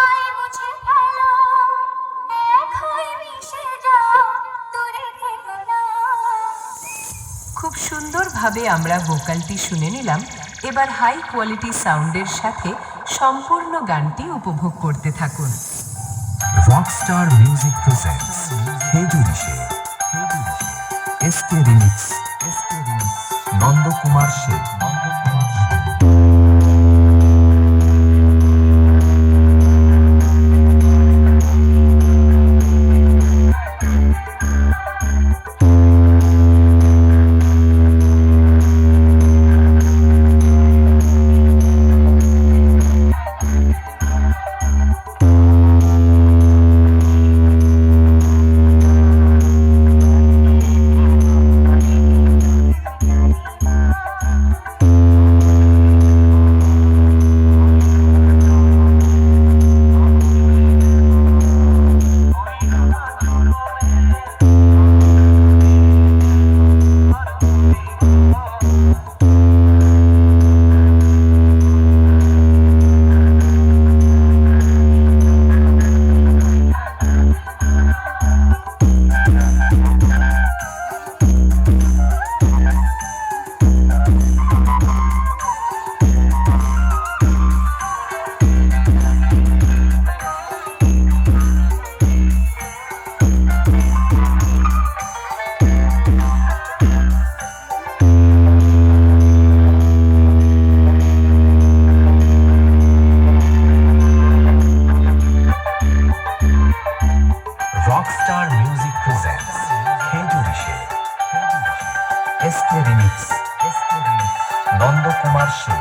High মুছে ফেলো, এক হয়ে মিশে যাও, দূরে থেকো না। খুব সুন্দরভাবে আমরা ভোকালটি শুনে নিলাম। এবার হাই কোয়ালিটি সাউন্ডের সাথে সম্পূর্ণ গানটি উপভোগ করতে থাকুন। রকস্টার মিউজিক প্রেজেন্টস খেজুরিশে এসকে রিমিক্স নন্দকুমার সে। রকস্টার মিউজিক প্রেজেন্টস খেজুরিশে এসকে রিমিক্স নন্দকুমার সে।